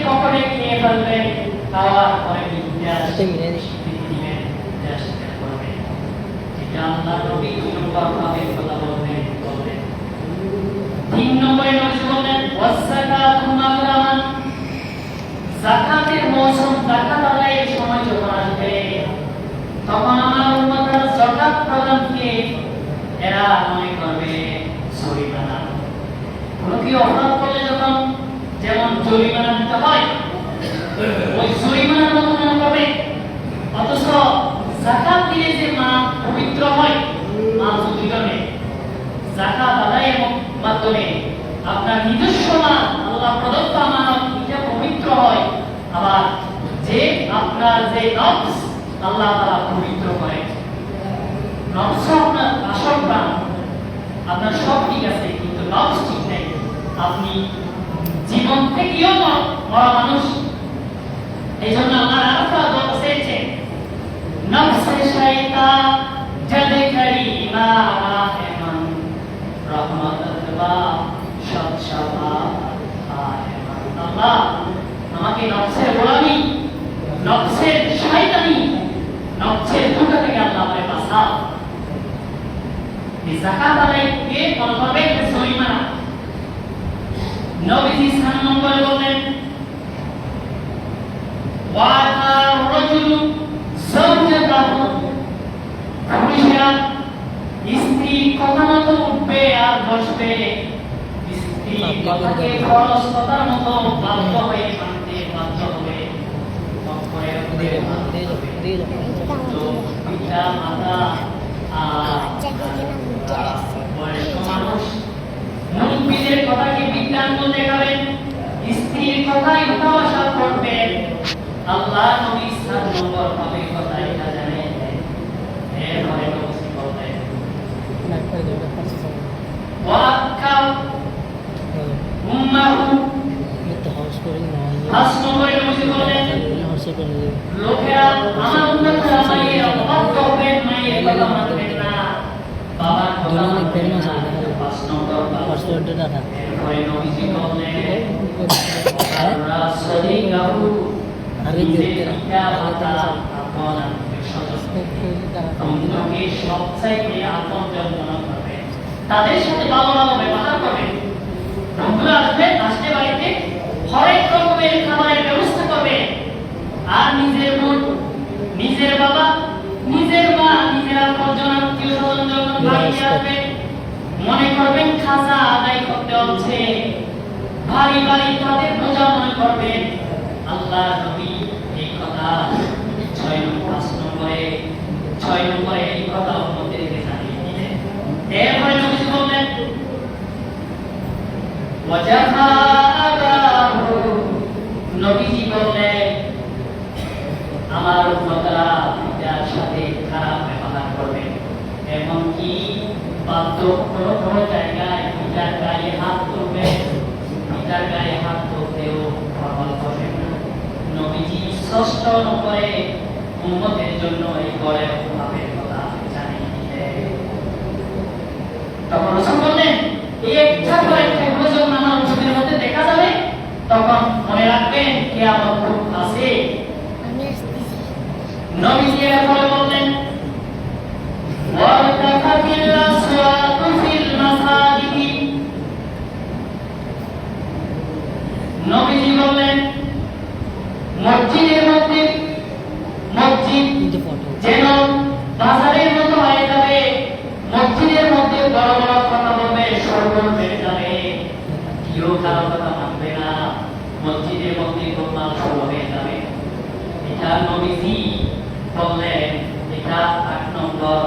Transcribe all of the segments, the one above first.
পকেটে খেয়ে ফেলবে, খাওয়ার পরে বিদ্যাস করবে। এটা আল্লাহ নবী ভাবে কথা বলবেন। 3 নম্বরে নবী বলেন ওয়াসাকাতু মাগরামান, যাকাতের মৌসুম, যাকাত আদায়ের সময় যখন আসবে তখন আমার উম্মতরা যাকাত প্রদানকে এরা মনে করবে জরিমানা। কোনো কি অপরাধ করলে যখন যেমন জরিমানা দিতে হয়, ওই জরিমানার মতো মনে করবে। অথচ যাকাত দিলে যে মা পবিত্র হয়, মা জুদিগণে যাকাত আদায়ের মাধ্যমে আপনার নিজস্ব মা, আল্লাহ প্রদত্ত আমানত, এটা পবিত্র হয়। আবার যে আপনার যে নফস আল্লাহ তাআলা পবিত্র করে। নফস আপনার আসল প্রাণ, আপনার সব ঠিক আছে, কিন্তু নফস ঠিক নেই। আপনি জীবন থেকেও মরা মানুষ। এই জন্য আল্লাহ আরেকটা দোয়া বলেছেন, নফসে শয়তান জাদে করিমা রাহমান রহমাতুল্লাহ সৎসাবা আহমান। আল্লাহ আমাকে নফসের গোলামি, নফসের শয়তানি, নফসের ধোঁকা থেকে আল্লাহ আমাকে বাঁচাও। এই যাকাত আদায়কে মনে করবে জরিমানা। নবীজি 3 নম্বরে বলেন ওয়াতা রাজুলু যাওজাতাহু, পুরুষরা স্ত্রী কথা মতো উঠবে আর বসবে, স্ত্রী কথাকে ফরজ কথার মতো বাধ্য হয়ে মানতে বাধ্য হবে। পিতা মাতা বয়স্ক মানুষ মুরব্বীদের কথাকে বিজ্ঞান বলতে পারেন, স্ত্রীর কথাই উঠা বসা করবেন। আল্লাহ নবী 7 নম্বর ভাবে কথা এটা জানেন। এরপরে নবী বলেন ওয়াক্কা উম্মাহু, 5 নম্বরে নবী বলেন লোকেরা আমার উম্মতরা মায়ের অবাধ্য হবেন, মায়ের কথা মানবেন না, বাবার কথা মানবেন না। 5 নম্বর এরপরে নবীজি বলেন রাসূলিল্লাহু সবচাইতে আপনজন মনে করবে, তাদের সাথে ভালো ভালো ব্যবহার করবে। বন্ধুরা আসলে বাড়িতে হরেক রকমের খাবারের ব্যবস্থা করবে। আর নিজের বোন, নিজের বাবা, নিজের মা, নিজের আপনজন আত্মীয় স্বজন যখন বাড়িতে আসবে মনে করবেন খাজা আদায় করতে হচ্ছে, ভারী ভারী তাদের বোঝা মনে করবেন। আল্লাহ নবী এই কথা 5 নম্বরে এই কথা উম্মতদেরকে জানিয়ে দিলেন। এরপরে নবী বললেন ওয়াজাফাআহু, নবীজি বললেন আমার উম্মতরা পিতার সাথে খারাপ ব্যবহার করবে, এমনকি বাধ্য কোনো জায়গায় পিতার গায়ে হাত তুলবে, পিতার গায়ে হাত তুলতেও ফরমান করবেন না। নবীজি 6 নম্বরে উম্মতের জন্য এই বড় ভাবের কথা জানিয়ে দিলেন। তখন রাসূল বললেন এই একটা পর একটা যখন আমার উম্মতের মধ্যে দেখা যাবে তখন মনে রাখবেন কিয়ামত খুব কাছে। নবীজি এরপরে বললেন ওয়ারতাকাতিল আসওয়াতু ফিল মাসাজিদি, নবীজি বললেন মসজিদের মধ্যে মসজিদ যেন বাজারের মতো হয়ে যাবে, মসজিদের মধ্যে বড় বড় কথা বলবে, সরগোল বেড়ে যাবে, কেউ কারো কথা মানবে না, মসজিদের মধ্যে গোলমাল শুরু হয়ে যাবে। এটা নবীজি বললেন, এটা 8 নম্বর।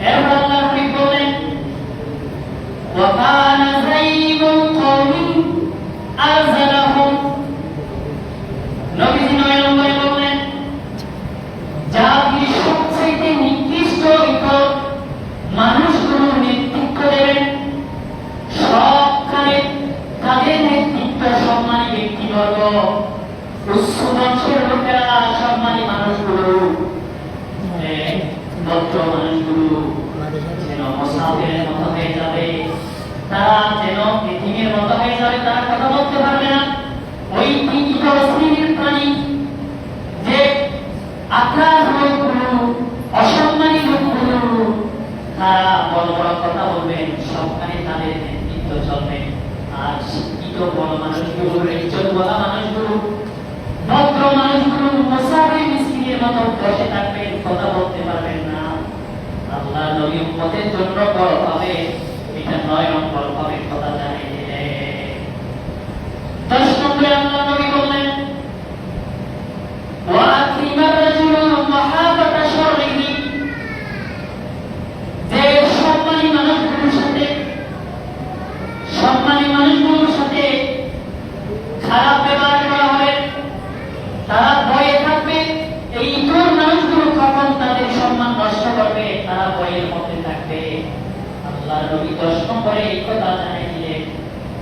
এরপর আল্লাহ নবী বলেন ওয়াকানা যাইবুল কওমি আরজালাহুম, নবীজি 9 নম্বরে বললেন জাতির সবচেয়ে নিকৃষ্ট মানুষগুলো নেতৃত্ব দেবেন, সবখানে তাদের নেতৃত্ব সম্মানী ব্যক্তিবর্গ, উচ্চ বংশের লোকেরা, সম্মানী মানুষগুলো, ভদ্র মানুষগুলো যেন মুসাফিরের মতো হয়ে যাবে, তারা যেন পৃথিবীর মতো হয়ে যাবে, তারা কথা বলতে পারবে না। ওই তৃতীয় শ্রেণীর প্রাণী যে আক্রান্ত লোকগুলো, অসম্মানী লোকগুলো, তারা বড় বড় কথা বলবেন, সবখানে তাদের নেতৃত্ব চলবে। আর শিক্ষিত বড় মানুষগুলো, ইজ্জত বলা মানুষগুলো, ভদ্র মানুষগুলো মুসাফির মিসকিনের মতো বসে থাকবেন, কথা বলতে পারবেন না। আল্লাহ নবী উম্মতের জন্য বড় হবে, এটা 9 নম্বর হবে কথা জানিয়ে দিলেন। 10 নম্বরে আল্লাহ নবী বললেন ওয়া আকিমার রাজুলু মাহাবাতা শাররিহি, যে সম্মানী মানুষগুলোর সাথে খারাপ ব্যবহার করা হবে, তারা ভয়ে থাকবে। এই দূর মানুষগুলো কখন তাদের সম্মান নষ্ট করবে, তারা ভয়ের মধ্যে থাকবে। আল্লাহ নবী 10 নম্বরে এই কথা জানিয়ে দিলেন।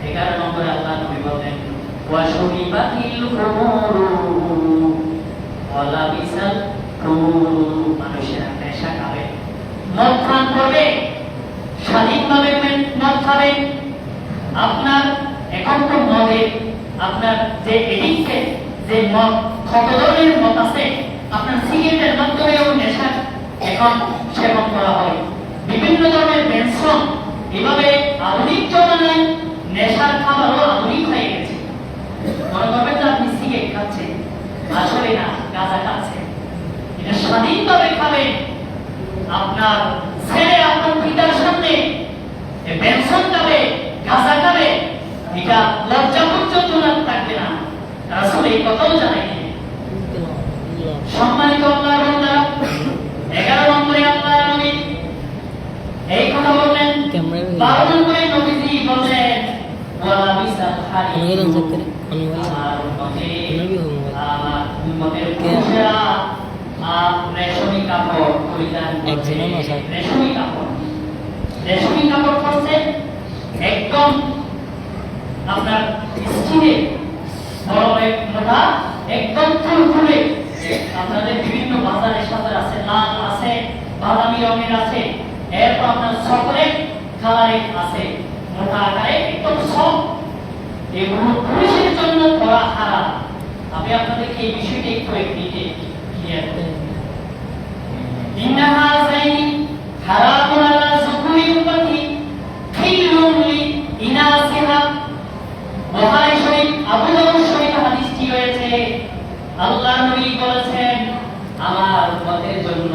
11 নম্বরে আল্লাহ নবী বলেন ওয়া শুরিবাতিল খুমুরু ওয়া লাবিসাল খুমুরু, মানুষেরা নেশা খাবে, মদ পান করবে, স্বাধীনভাবে মদ খাবে। আপনার এখন তো মদে আপনার যে এডিকশন, যে মদ, কত ধরনের মদ আছে, আপনার সিগারেটের মাধ্যমেও নেশা এখন সেবন করা হয়, বিভিন্ন ধরনের পেনশন, এভাবে আধুনিক জমানায় নেশার খাবারও আধুনিক হয়ে গেছে। মনে করবেন যে আপনি সিগারেট খাচ্ছেন, আসলে না, গাঁজা খাচ্ছেন। এটা স্বাধীনভাবে খাবেন, আপনার ছেলে আপনার পিতার সামনে পেনশন খাবে, গাঁজা খাবে, এটা লজ্জা পর্যন্ত থাকবে না। রাসূল এই কথাও জানাইলেন। সম্মানিত আল্লাহর বান্দা, 11 নম্বরে আল্লাহ নবী এই কথা বললেন। 12 নম্বরে নবীজি বললেন ওয়ালা বিসাল হারির, আমার উম্মতের পুরুষেরা রেশমি কাপড় পরিধান করছে। রেশমি কাপড় পরছে, একদম আপনার স্কিনে বড় মোটা, একদম ফুলফুলে। আপনাদের বিভিন্ন বাজারের সাথে আছে, লাল আছে, বাদামি রঙের আছে, এরপর আপনার চকলেট কালারের আছে, মোটা আকারে একদম সব। এগুলো পুরুষের জন্য পরা হারাম। আমি আপনাদেরকে এই বিষয়টি একটু ক্লিয়ার করি। ইন্নাহা যাইনি হারামুন আলা যুকুরি উম্মতি হিল্লুন লি ইনাসিহা। বুখারী শরীফ, আবু দাউদ শরীফ হাদিসটি রয়েছে। আল্লাহ নবী বলেছেন আমার উম্মতের জন্য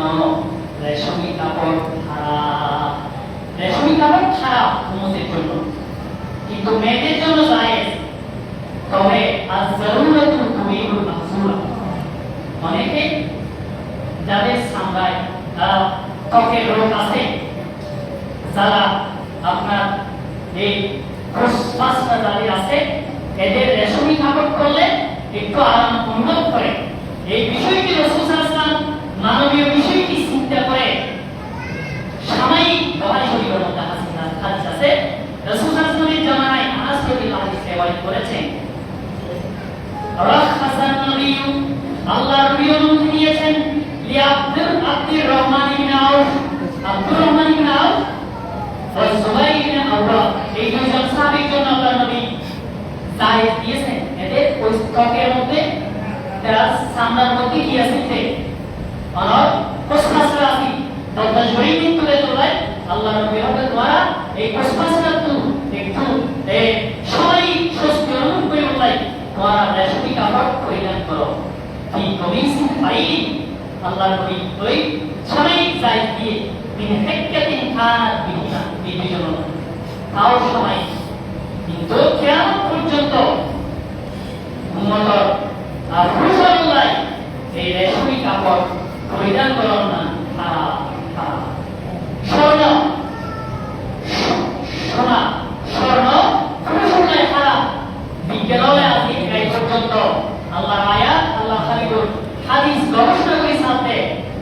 রেশমি কাপড় হারাম। রেশমি কাপড় খারাপ উম্মতের জন্য, কিন্তু মেয়েদের জন্য জায়েজ। তবে আয-যারুরাতু তুবিহুল মাহযুরা, অনেকে যাদের সামরায় ত্বকের রোগ আছে, যারা আপনার এই ফুসফাসটা যাদের আছে, এদের রেশমি কাপড় পরলে একটু আরাম অনুভব করে। এই বিষয়টি রাসূল সাল্লাল্লাহু আলাইহি ওয়াসাল্লাম মানবীয় বিষয়টি চিন্তা করে সাময়িক বুখারী শরীফের মধ্যে হাদিস আছে। রাসূল সাল্লাল্লাহু আলাইহি ওয়াসাল্লামের জামানায় আনাস রাদিয়াল্লাহু আনহু রিওয়ায়াত করেছেন, রাখাসান নবী, আল্লাহর নবী অনুমতি দিয়েছেন লি আব্দুর রহমান ইবনে আউফ, আব্দুর রহমান ইবনে আউফ ও জুবাইর ইবনে আওরাম, এই দুইজন সাহাবীর জন্য আল্লাহর নবী জায়েজ দিয়েছেন। এদের ওই ত্বকের মধ্যে, তার সামনের মধ্যে কি আছে, আর ফুসফাসরা আছে, দরজা জড়িয়ে তুলে তোলায় আল্লাহর নবী হতে দ্বারা এই ফুসফাসরা একটু সবাই স্বস্তি অনুভব করে বলাই তোমার রেশমি কাপড় পরিধান করো। কি কমিশন পাইলি আল্লাহর নবী ওই সাময়িক জায়েজ দিয়ে তিনি হেক্কাতিন খানাত বিহিনা, এই দুজন তাও সময়, কিন্তু কিয়ামত পর্যন্ত উম্মতের আর পুরুষাল্লাহ এই রেশমি কাপড় পরিধান করেন না। স্বর্ণ পুরুষাল্লাহ খারাপ। বিজ্ঞানলে আছে এই পর্যন্ত আল্লাহর আয়াত, আল্লাহ হাবিবুর হাদিস গবেষণা করে সাথে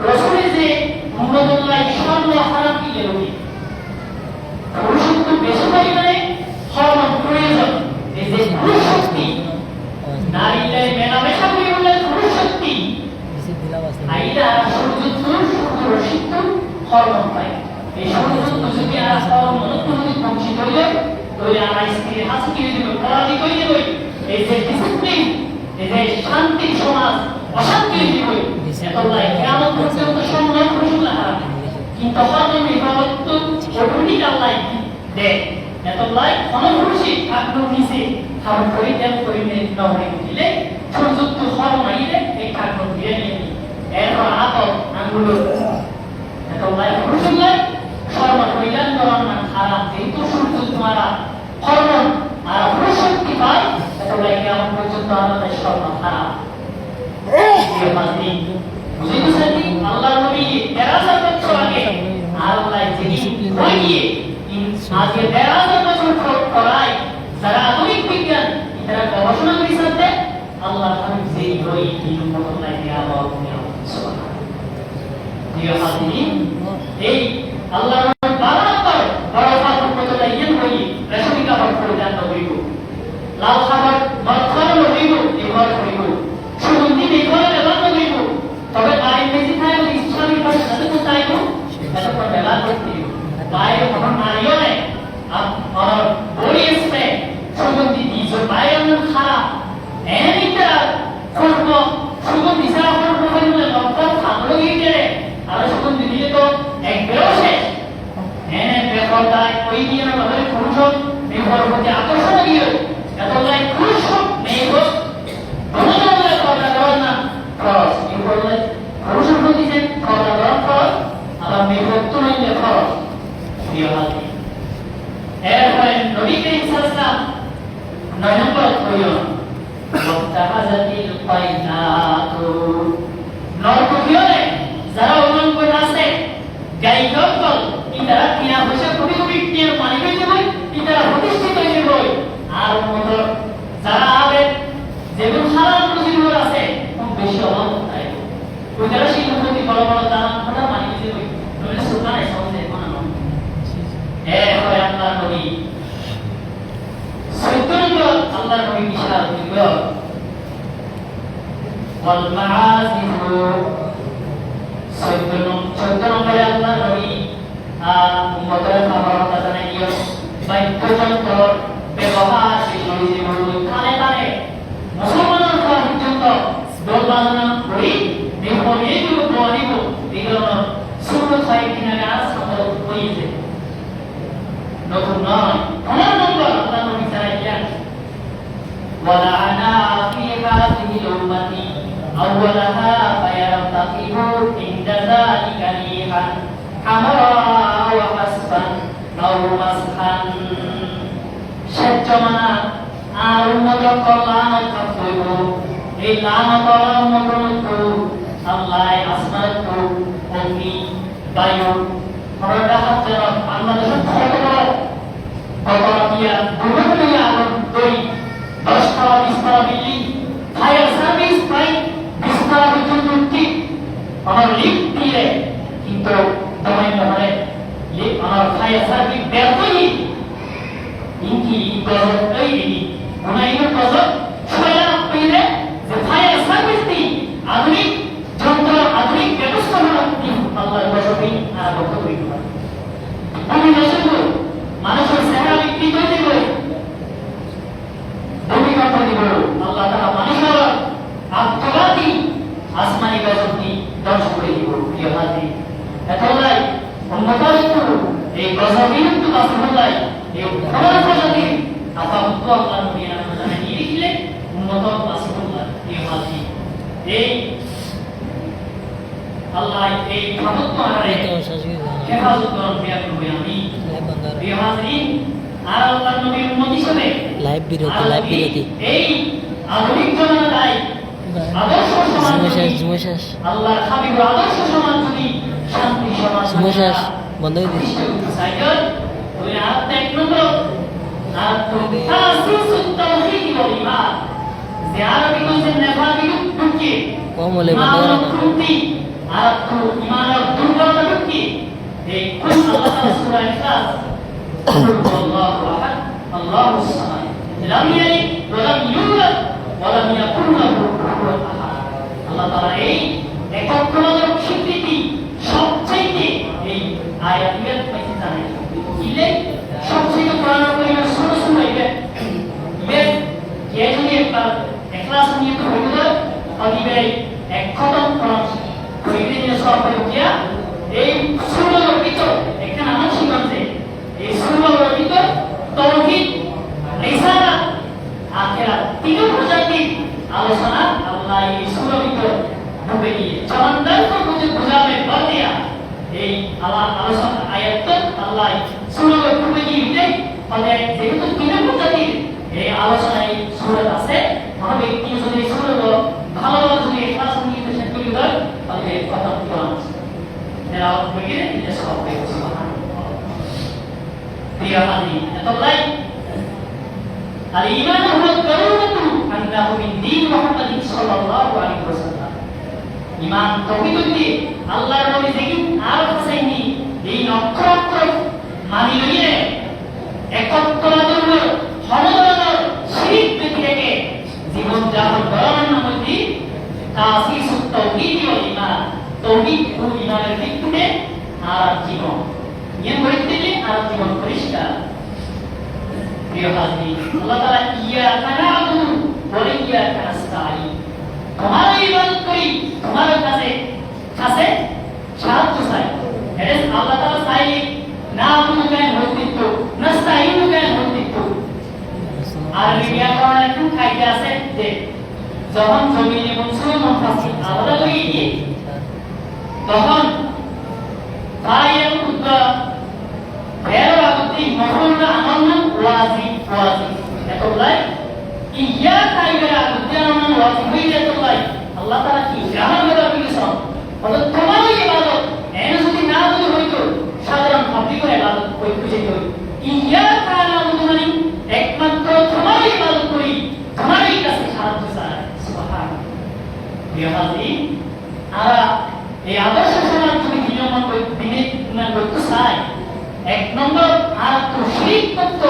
রাসূলের যে মুহাম্মদুল্লাহ স্বর্ণ হারাম কি লেখি পুরুষত্ব বেশি পরিমাণে হরমোন প্রয়োজন। এই যে পুরুষ শক্তি, নারীদের মেলামেশা করে বললেন পুরুষ শক্তি, আইরা সূর্যত্ব রসিত্ব হরমোন পায়। এই সূর্যত্ব যদি আর হরমোন যদি বঞ্চিত হয়ে তৈরি আমার স্ত্রীর হাসি কি হয়ে যাবে, পরাজিত হয়ে যাবে। এই যে ডিসিপ্লিন, এই যে শান্তির সমাজ অশান্তি হয়ে যাবে। এতলাই কেমন পর্যন্ত সম্মান রসুল্লাহ হারাবে, কিন্তু হজম ইবাদত তো অটোমেটিক আল্লাহ দেয়। এতলাই অনভরসী ঠাকুর নিচে খাবার করে তেল করে নহরে দিলে সূর্যত্ব হর মাইলে এই ঠাকুর দিয়ে নিয়ে এরপর আতর আঙ্গুলো এতলাই রসুল্লাহ সর্ব কইলান গণনা খারাপ যেহেতু সূর্য তোমারা হরমোন আর প্রশক্তি পায় এতলাই কেমন পর্যন্ত আমাদের সর্ব খারাপ। আল্লাহ নবী ১৩,০০০ বছর আগে আল্লাহ যিনি বই দিয়ে আজকে ১৩,০০০ বছর করায় যারা আধুনিক বিজ্ঞান তারা গবেষণা করে সাথে আল্লাহ হাবিব যেই বই এই উম্মতকে দেয়া হওয়া সুবহানাল্লাহ। প্রিয় হাজিরিন, এই আল্লাহ নবী বারাকার বড় উম্মতকে ইন বই রাসূলি কাবার করে দেন হইব, লাল খাবার মতখান হইব, এবার হইব সুগন্ধি মেঘর এবার হইব। তবে আই মেজি থাকলে ইসলামী ভাষা সাথে কোথায় গো এত পর বেলা করতে বাইরে কোনো নারীও নেই আর বড়ি আসবে সুগন্ধি দিয়েছে বাইরে অনেক খারাপ এনিটা করব সুগন্ধি ছাড়া করবো বলে লক্ষ্য থাকলো গিয়ে আর সুগন্ধি দিলে তো এক বেরোসে এনে বেপরদায় ওই দিয়ে না ভাবে পুরুষ মেঘর প্রতি আকর্ষণ গিয়ে এত লাই পুরুষ মেঘ বনলে কথা করার না খরচ কি করলে পুরুষের প্রতি যে কথা করার খরচ আবার মেঘ তো নইলে খরচ। প্রিয় হাজি, এরপরে নবী করিম সাল্লাল্লাহু আলাইহি নম্বর কইল মুস্তাহাজাতিল কায়নাতু নরকুলে যারা উন্নয়ন করে আছে গাই দল ইতারা কিনা পয়সা কোটি কোটি টাকার পানি পেয়ে যাবে, ইতারা প্রতিষ্ঠিত হয়ে যাবে। আর মত যারা আবে যেমন হারাম রুজির আছে খুব বেশি অভাব নাই ওইটারা সেই প্রতি বড় বড় দাম খোটা পানি পেয়ে যাবে নইলে সুলতান সহজে বানানো। এরপরে আল্লাহ নবী সৈতন্য আল্লাহ নবী ইশারা দিল ওয়াল মাআজিফু সৈতন্য করে আল্লাহ নবী উম্মতের খাবার জানাই দিও বাদ্যযন্ত্র ব্যবহার শিখি জীবন কানে কানে মুসলমানের খাওয়া পর্যন্ত দোল বাজানো করি দেখো এইগুলো বলিব এগুলো শুরু হয় কিনা গাছ হয়েছে নতুন নয়। আমার নম্বর আল্লাহ নবী জানাই দিলেন ওয়ালানা ফি হাযিহিল উম্মতি আউওয়ালাহা ফায়ারতাকিবু ইনদা যালিকা রিহান হামরা ওয়া হাসফান আও মাসখান। শেষ জমানা আর উম্মত কল্যাণ থাকইব এই লানত উম্মত আল্লাহ আসমান তো অগ্নি বায়ু হরটা হাতে বাংলাদেশের ছোট বড় কতটিয়া দুর্ঘটনা আগুন তৈরি 10তলা 20তলা বিল্ডিং ফায়ার সার্ভিস প্রায় 20তলা পর্যন্ত উঠি আমার লিফট দিয়ে কিন্তু দমাই মহলে আমার ফায়ার সার্ভিস ব্যর্থই ইনকি গজব তৈরি গুনাইয়ের গজব ছয়া পেলে যে ফায়ার সার্ভিস দি আধুনিক যন্ত্র আধুনিক ব্যবস্থা হলো আল্লাহর গজবই আর বক্তব্য আমি দেশে মানুষের চেহারা বিকৃত হয়ে যাবে ভূমিকম্প দিব আল্লাহ তাআলা মানুষের আত্মঘাতী আসমানি গজবটি ধ্বংস করে দিব। প্রিয় হাজি, এতলাই উম্মতের এই গজবই কিন্তু রাসূলুল্লাহ এই খবর প্রজাতি আপাতত আল্লাহ নবী আমাদের জানিয়ে দিলেন উম্মত রাসূলুল্লাহ। প্রিয় হাজি, এই আল্লাহ এই আপাতত আরে হেফাজত করার প্রিয় করবে আমি প্রিয় হাজি আর আল্লাহ নবীর উম্মত হিসেবে লাইভ বিরতি এই আধুনিক জমানায় আদর্শ সমাজ আল্লাহর হাবিবের আদর্শ সমাজ যদি শান্তি সমাজ বন্ধ হয়ে দিচ্ছে সাইকেল ওই আর এক নম্বর আর তাসিসুত তাওহীদ ওয়াল ঈমান যারা বিকশিত নেভাবি ঢুকে কম হলে বন্ধ করা আর তো ঈমানের দুর্বলতা ঢুকে এই কোন আল্লাহ সূরা ইখলাস আল্লাহু আহাদ আল্লাহুস সামাদ লাম ইয়ালিদ ওয়া লাম ইউলাদ ওয়া লাম ইয়াকুল লাহু কুফুওয়ান আহাদ। আল্লাহ তাআলা এই একত্ববাদের স্বীকৃতি সবচেয়ে এই আয়াতের মধ্যে জানাই দিলে সবচেয়ে কোরআন করিমের একবার ইখলাস নিয়ে তো হইল অদিবে এক খতম কোরআন হইলে নিয়ে সব হয়ে গিয়া এই সূরার ভিতর একটা নাম ছিল যে এই সূরার ভিতর তাওহীদ রিসালাত আখিরাত তিন প্রজাতির আলোচনা আল্লাহ এই সূরার ভিতর ঢুকে দিয়ে চমৎকার করে বুঝাবে বলিয়া এই আলোচনা আয়াত আল্লাহ সূরার ঢুকে দিয়ে মানে যেহেতু তিন প্রজাতির এই আলোচনায় সূরা আছে মনে ব্যক্তি যদি সূরা ভালোভাবে যদি ইখলাস নিয়ে চেষ্টা করি তাহলে কথা কোরআন এরা বইয়ে এটা সব পেয়ে সুবহানাল্লাহ প্রিয় হাজির এতলাই আর ঈমান হলো কারণতু আন্নাহু মিন দীন মুহাম্মদ সাল্লাল্লাহু আলাইহি ওয়াসাল্লাম ঈমান তৌহিদ দিয়ে আল্লাহর নবী যেদিন আর হাসাইনি এই অক্ষর মানি লইয়ে একত্ববাদী সমাধান শিরিক থেকে জীবন যাপন করার মধ্যে তাসিসুত তাওহীদ ওয়াল ঈমান তাওহীদ ও ঈমানের ভিত্তিতে আর জীবন নিয়ম করতে আর জীবন পরিষ্কার প্রিয় হাজির আল্লাহ তাআলা ইয়াকা না'বুদু ওয়া ইয়াকা নাস্তাঈন তোমার ইবাদত করি তোমার কাছে সাহায্য চাই এটা আল্লাহ তাআলা চাই না'বুদু কেন হইতিত্ব নাস্তাঈন কেন হইতিত্ব আর ব্যাকরণের একটু কায়দা আছে যে যখন জমিনে মনসুর মুফাসসির আলাদা হয়ে গিয়ে তখন ফাইল উদ্দা এর আগতে মফুলটা আমানত ওয়াজিব এতলাই ইয়া কাইবের আগতে আমানত ওয়াজিব হয়ে এতলাই আল্লাহ তাআলা কি গ্রামার করে দিয়েছেন অর্থাৎ তোমার ইবাদত এনে যদি না যদি হইতো সাধারণ পাবলিকের ইবাদত কই খুঁজে কই ইয়া কানা মানে একমাত্র তোমার ইবাদত করি তোমারই কাছে সাহায্য চাই সুবহানাল্লাহ প্রিয় হাজির আর এই আদর্শ সমাজ যদি নিয়মন করতে চাই এক নম্বর আর তো শিরিক মুক্ত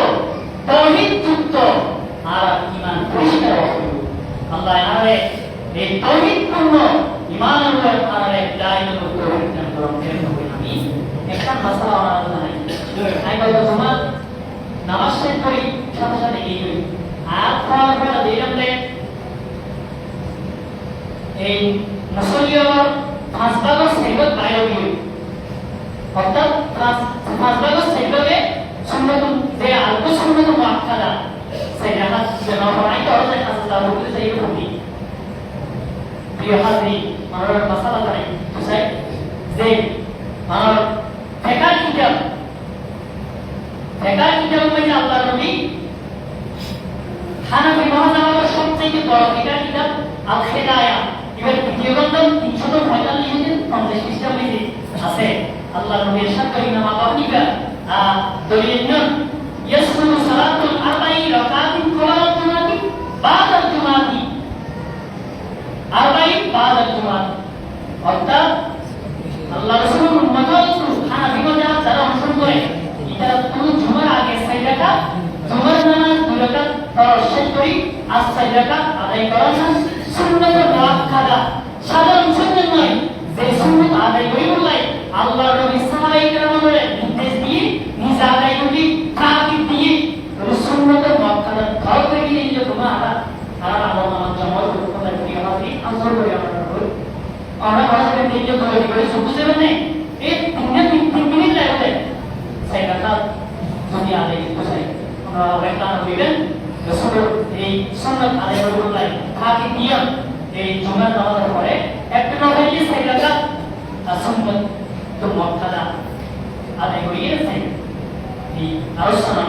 তাওহীদ যুক্ত আর ঈমান পরিষ্কার হবে আল্লাহ আরে এই তাওহীদ পূর্ণ ঈমান আর আরে দায়িত্ব তাওহীদ নাম করে আমি একটা মাসলা আলাদা নাই আমি বলবো তোমার নামাজ শেষ করি সাথে সাথে এই আর খাওয়ার পর দিলামলে এই মুসলিয়ার পাঁচ ভাগের সেবক বাইরে গিয়ে অর্থাৎ পাঁচ ভাগের সেবকে সুন্নত যে আলকু সুন্নত মুআক্কাদা সেই জাহাজ যেন হয় তো সেই কাজটা বলতে সেই রকমই প্রিয় হাজির আমার মাসালা জানাই বুঝাই যে আমার ফিকাহ কিতাব মানে আল্লাহর নবী হানাফি মাযহাবের সবচেয়ে বড় ফিকাহ কিতাব আল হিদায়াহ এর দ্বিতীয় খণ্ড 345 থেকে 50 পৃষ্ঠা আছে আল্লাহর নবী ইরশাদ করেন ইমাম আবু হানিফা দলিলন ইয়াসকুরু সালাতুল আরবাঈ রাকাতিন কুল্লাল জুমাতি বাদাল জুমাতি আরবাঈ বাদাল জুমাতি অর্থাৎ আল্লাহ রাসূল উম্মতকে হানাফি মাযহাব যারা অনুসরণ করে এটা কোন জুমার আগে 6 রাকাত জুমার নামাজ 2 রাকাত ফরজ শেষ করি আর 6 রাকাত আদায় করা সুন্নাত মুআক্কাদা সাধারণ সুন্নাত নয় যে সুন্নাত আদায় হইলে আল্লাহর নবী সাহাবায়ে কেরামের নির্দেশ দিয়ে নিজে আদায় করি তাকিদ দিয়ে সুন্নাত মুআক্কাদা ভালো করে দিলে যে তোমার আর আমার জমা করতে কি হবে আমল করে আমরা ভাষাতে দিয়ে করে বুঝতে পারেন এই 3 মিনিট লাগবে সেই কথা যদি আদায় করতে চাই আমরা রেখানো দিবেন রাসূলের এই সুন্নাত আদায় করলে তাকিদ দিয়ে এই জুমার নামাজের পরে একটা নবী সেই কথা সুন্নাত তো মুআক্কাদা আদায় করিয়েছেন এই আলোচনা